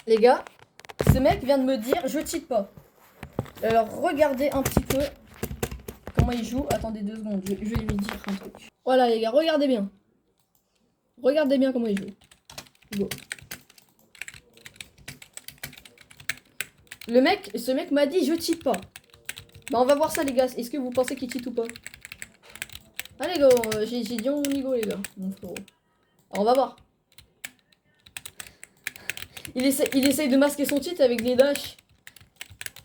Les gars, ce mec vient de me dire je cheat pas. Alors regardez un petit peu comment il joue. Attendez 2 secondes, je vais lui dire un truc. Voilà les gars, regardez bien. Regardez bien comment il joue. Go. Ce mec m'a dit je cheat pas. Bah on va voir ça les gars. Est-ce que vous pensez qu'il cheat ou pas? Allez go, j'ai dit on y go les gars. Mon frérot. Alors on va voir. Il essaye de masquer son cheat avec des dashs.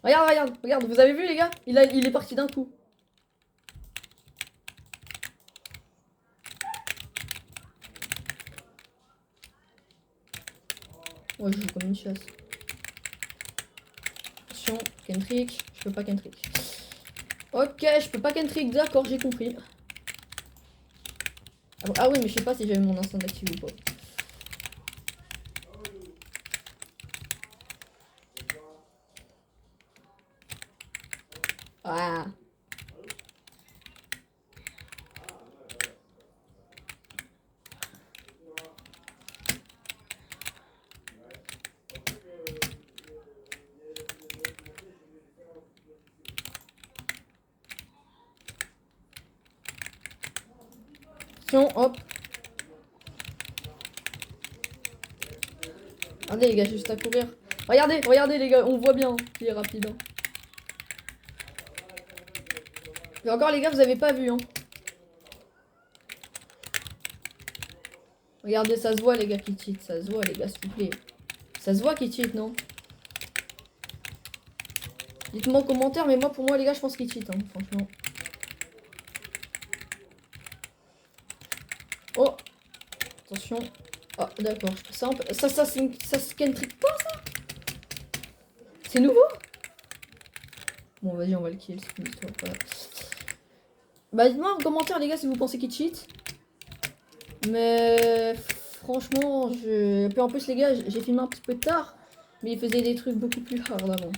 Regarde, vous avez vu les gars? Il est parti d'un coup. Ouais, je joue comme une chasse. Attention, Kentrick. Je peux pas Kentrick. Ok, je peux pas Kentrick, d'accord, j'ai compris. Ah oui, mais je sais pas si j'avais mon instinct activé ou pas. Ah. Attention, hop. Regardez les gars, j'ai juste à courir. Regardez les gars, on voit bien qu'il est rapide. Hein. Et encore les gars, vous avez pas vu hein. Regardez, ça se voit les gars qui cheat, ça se voit les gars s'il vous plaît. Ça se voit qu'il cheat, non? Dites-moi en commentaire, mais moi pour moi les gars, je pense qu'il cheat hein, franchement. Oh, attention. Ah d'accord, ça se cantrick pas ça? C'est nouveau? Bon vas-y, on va le kill, c'est une histoire. Voilà. Bah dites-moi en commentaire les gars si vous pensez qu'il cheat. Mais franchement, Puis en plus les gars, j'ai filmé un petit peu tard. Mais il faisait des trucs beaucoup plus hard avant.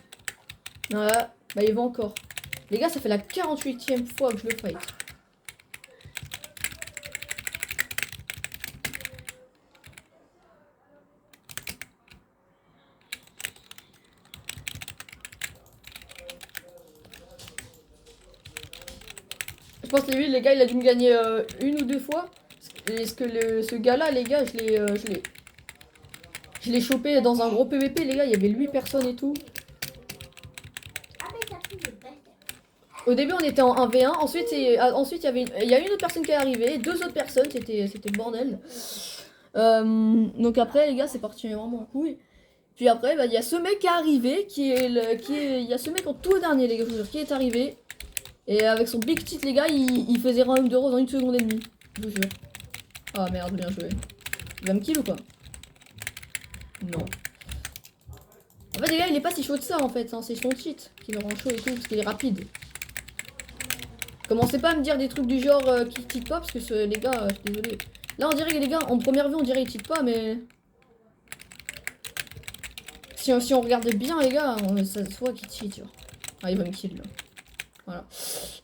Voilà, bah il va encore. Les gars, ça fait la 48e fois que je le fight. Je pense que lui, les gars, il a dû me gagner 1 ou 2 fois. Est-ce que ce gars-là, les gars, je l'ai chopé dans un gros PVP, les gars, il y avait 8 personnes et tout. Au début, on était en 1v1. Ensuite, il y a une autre personne qui est arrivée. 2 autres personnes. C'était le bordel. Donc après, les gars, c'est parti vraiment en couille. Puis après, bah, il y a ce mec qui est arrivé. Il y a ce mec en tout dernier, les gars, je vous jure, qui est arrivé. Et avec son big cheat, les gars, il faisait round de rose en 1 seconde et demie. Je vous jure. Ah merde, bien joué. Il va me kill ou quoi? Non. En fait, les gars, il est pas si chaud que ça en fait. Hein. C'est son cheat qui me rend chaud et tout, parce qu'il est rapide. Commencez pas à me dire des trucs du genre qui cheat pas, parce que les gars, je suis désolé. Là, on dirait que les gars, en première vue, on dirait qu'ils cheat pas, mais. Si on regardait bien, les gars, ça se voit qu'ils cheat, genre. Ah, il va me kill là. Voilà.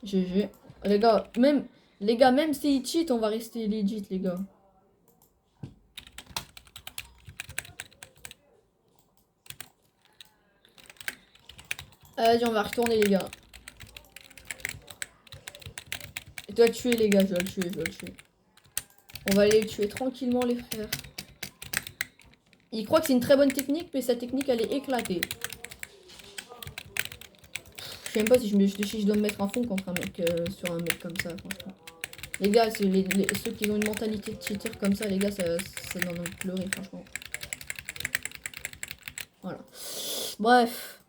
GG. Les gars, même s'ils cheat, on va rester legit, les gars. Vas-y, on va retourner, les gars. Et toi, tuer, les gars, je dois le tuer. On va aller le tuer tranquillement, les frères. Il croit que c'est une très bonne technique, mais sa technique, elle est éclatée. Je sais même pas si je dois me mettre à fond contre un mec, sur un mec comme ça, franchement. Les gars, ceux qui ont une mentalité de cheater comme ça, les gars, ça donne envie de pleurer, franchement. Voilà. Bref.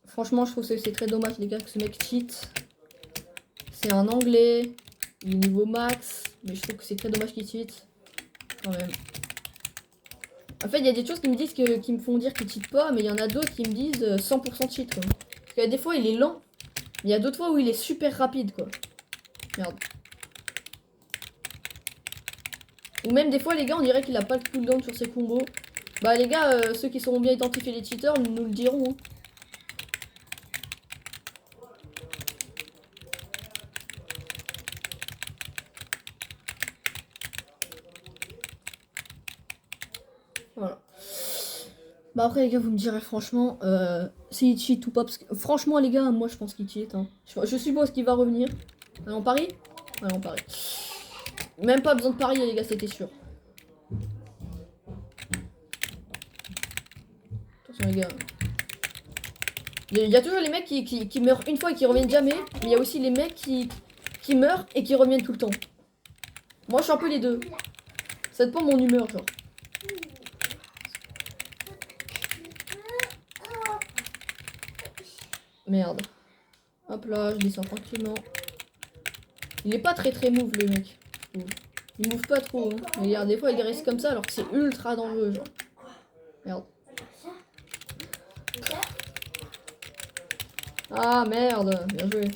Franchement, je trouve que c'est très dommage, les gars, que ce mec cheat. C'est un anglais. Il est niveau max. Mais je trouve que c'est très dommage qu'il cheat. Quand même. En fait, il y a des choses qui me font dire qu'il cheat pas, mais il y en a d'autres qui me disent 100% cheat, quoi. Parce qu'il y a des fois, il est lent. Mais il y a d'autres fois où il est super rapide, quoi. Merde. Ou même des fois, les gars, on dirait qu'il a pas le cooldown sur ses combos. Bah, les gars, ceux qui sauront bien identifier les cheaters nous le diront. Hein. Voilà. Bah après les gars, vous me direz franchement s'il cheat ou pas. Parce que, franchement les gars, moi je pense qu'il cheat. Hein. Je suppose qu'il va revenir. Allez, on parie. Allez, on parie. Même pas besoin de parier les gars, c'était sûr. Attention les gars. Il y a toujours les mecs qui meurent une fois et qui reviennent jamais. Mais il y a aussi les mecs qui meurent et qui reviennent tout le temps. Moi je suis un peu les deux. Ça dépend de mon humeur genre. Merde. Hop là, je descends tranquillement. Il est pas très move le mec. Il move pas trop. Hein. Mais regarde, des fois il reste comme ça alors que c'est ultra dangereux genre. Merde. Ah merde, bien joué.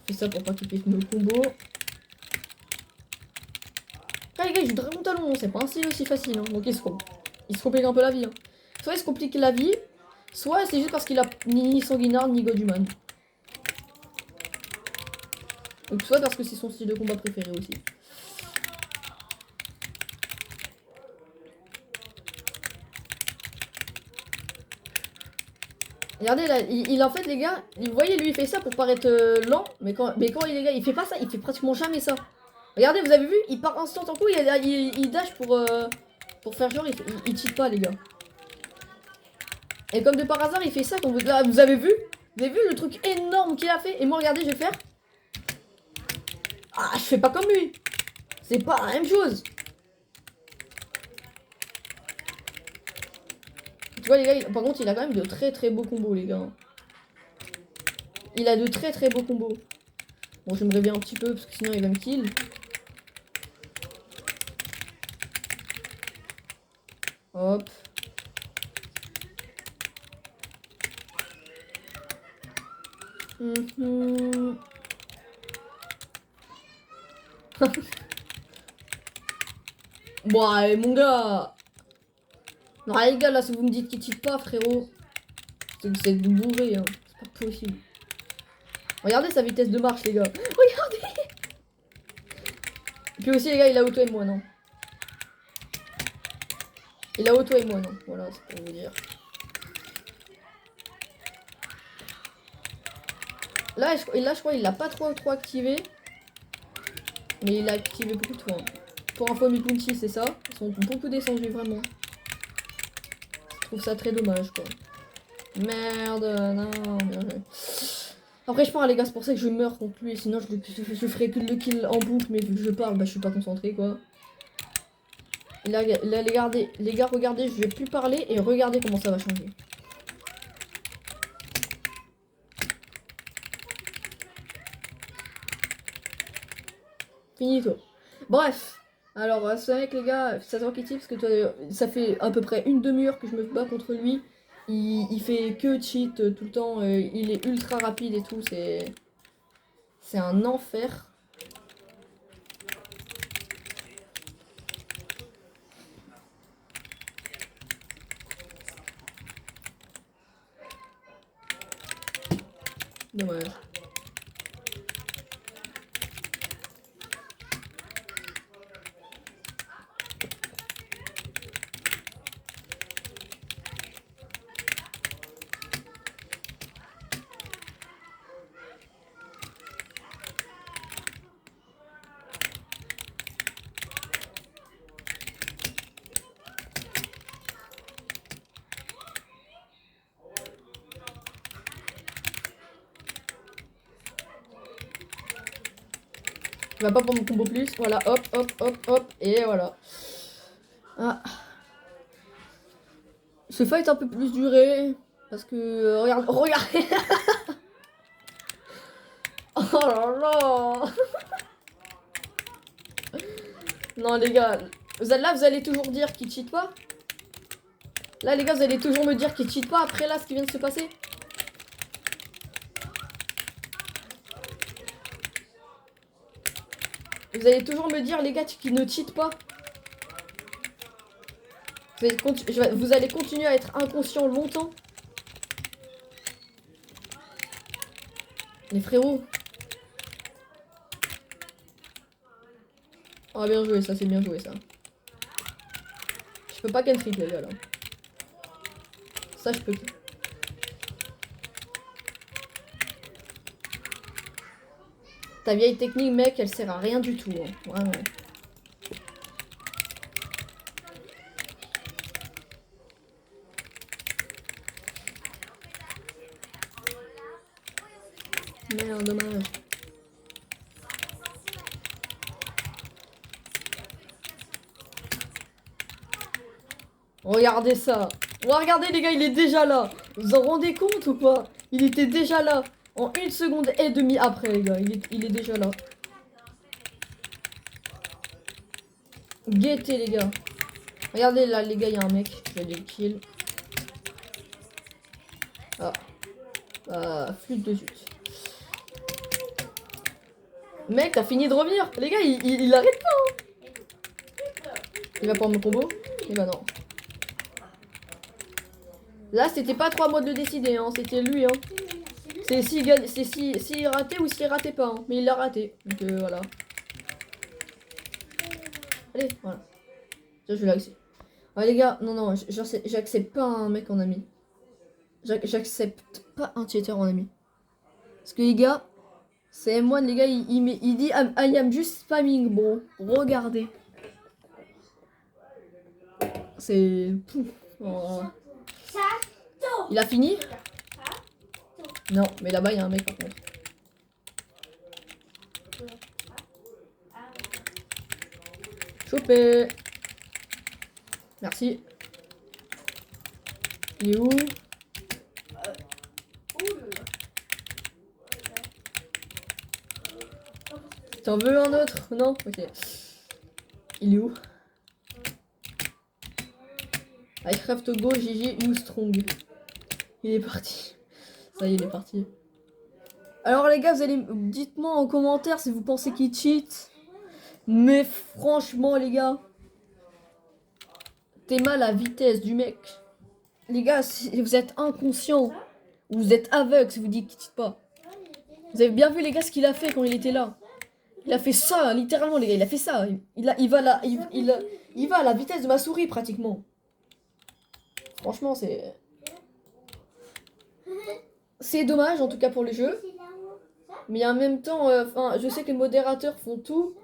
Je fais ça pour pas qu'il puisse me combo. Ah les gars, il joue Dragon Talon, c'est pas un style aussi facile. Hein. Donc il se complique un peu la vie. Hein. Soit il se complique la vie, soit c'est juste parce qu'il a ni Sanguinard ni Goduman. Donc soit parce que c'est son style de combat préféré aussi. Regardez là, il en fait les gars, vous voyez lui il fait ça pour paraître lent, mais quand les gars il fait pas ça, il fait pratiquement jamais ça. Regardez, vous avez vu, il part instant en coup, il dash pour faire genre, il cheat pas les gars. Et comme de par hasard il fait ça, quand vous avez vu? Vous avez vu le truc énorme qu'il a fait? Et moi regardez, je vais faire. Ah, je fais pas comme lui. C'est pas la même chose. Tu vois les gars, par contre il a quand même de très beaux combos les gars. Il a de très beaux combos. Bon, je me réveille un petit peu parce que sinon il va me kill. Hop. Bon, allez, mon gars. Non, les gars, là, si vous me dites qu'il cheat pas, frérot, c'est que vous êtes bourré, hein. C'est pas possible. Regardez sa vitesse de marche, les gars. Regardez. Et puis aussi, les gars, il a auto et moi, non. Il a auto et moi, non. Voilà, c'est pour vous dire. Là, je crois qu'il l'a pas trop activé. Mais il a activé beaucoup de fois. Hein. Pour info, mi punchi, c'est ça. Ils sont beaucoup descendus, vraiment. Je trouve ça très dommage, quoi. Merde, non, bien joué. Après, je parle, les gars, c'est pour ça que je meurs contre lui. Sinon, je ferais que le kill en boucle. Mais vu que je parle, bah, je suis pas concentré, quoi. Et là, les gars, regardez, je vais plus parler et regardez comment ça va changer. Finito. Bref. Alors, c'est vrai que les gars, ça se qui parce que toi, ça fait à peu près une demi-heure que je me bats contre lui. Il fait que cheat tout le temps. Il est ultra rapide et tout. C'est un enfer. Dommage. Il va pas pour mon combo plus. Voilà, hop, hop, hop, hop. Et voilà. Ah. Ce fight un peu plus duré. Parce que. Regarde, regardez. Oh là là. Non, les gars. Là, vous allez toujours dire qu'il cheat pas. Là, les gars, vous allez toujours me dire qu'il cheat pas après là, ce qui vient de se passer. Vous allez toujours me dire, les gars, qu'il ne cheat pas. Vous allez continuer à être inconscient longtemps. Les frérots. Ah, bien joué, ça, c'est bien joué, ça. Je peux pas qu'un triple, les gars, là. Ça, je peux. Ta vieille technique, mec, elle sert à rien du tout. Hein. Vraiment. Merde, dommage. Regardez ça. Oh, regardez les gars, il est déjà là. Vous vous en rendez compte ou pas? Il était déjà là. En 1 seconde et demie après, les gars. Il est déjà là. Guettez, les gars. Regardez là, les gars, il y a un mec. Je vais aller le kill. Flûte de zut. Mec, t'as fini de revenir. Les gars, il arrête pas. Hein. Il va prendre mon combo. Et bah non. Là, c'était pas 3 mois de le décider, hein. C'était lui, hein. C'est s'il ratait ou s'il ratait pas, hein. Mais il l'a raté. Donc voilà. Allez, voilà. Ça, je vais l'accepter. Ah les gars, non, j'accepte pas un mec en ami. J'accepte pas un cheater en ami. Parce que les gars, c'est M1, les gars, il dit I am just spamming, bro. Regardez. C'est... Oh. Il a fini? Non, mais là-bas, il y a un mec par contre. Chopé. Merci. Il est où? T'en veux un autre? Non? Ok. Il est où? Minecraft Go, GG, you strong. Il est parti. Ça y est, il est parti. Alors les gars, dites-moi en commentaire si vous pensez qu'il cheat. Mais franchement les gars, t'es mal à la vitesse du mec. Les gars, si vous êtes inconscient, ou vous êtes aveugle si vous dites qu'il cheat pas. Vous avez bien vu les gars ce qu'il a fait quand il était là. Il a fait ça, littéralement les gars, il a fait ça. Il va à la vitesse de ma souris pratiquement. Franchement, c'est dommage en tout cas pour le jeu. Mais en même temps, je sais que les modérateurs font tout.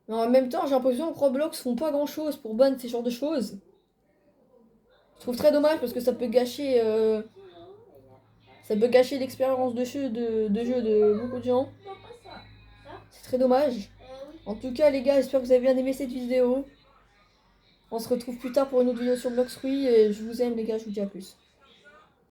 Mais en même temps, j'ai l'impression que Roblox font pas grand chose pour ban ces genres de choses. Je trouve très dommage parce que ça peut gâcher l'expérience de jeu de beaucoup de gens. C'est très dommage. En tout cas les gars, j'espère que vous avez bien aimé cette vidéo. On se retrouve plus tard pour une autre vidéo sur Bloxfree et je vous aime les gars, je vous dis à plus.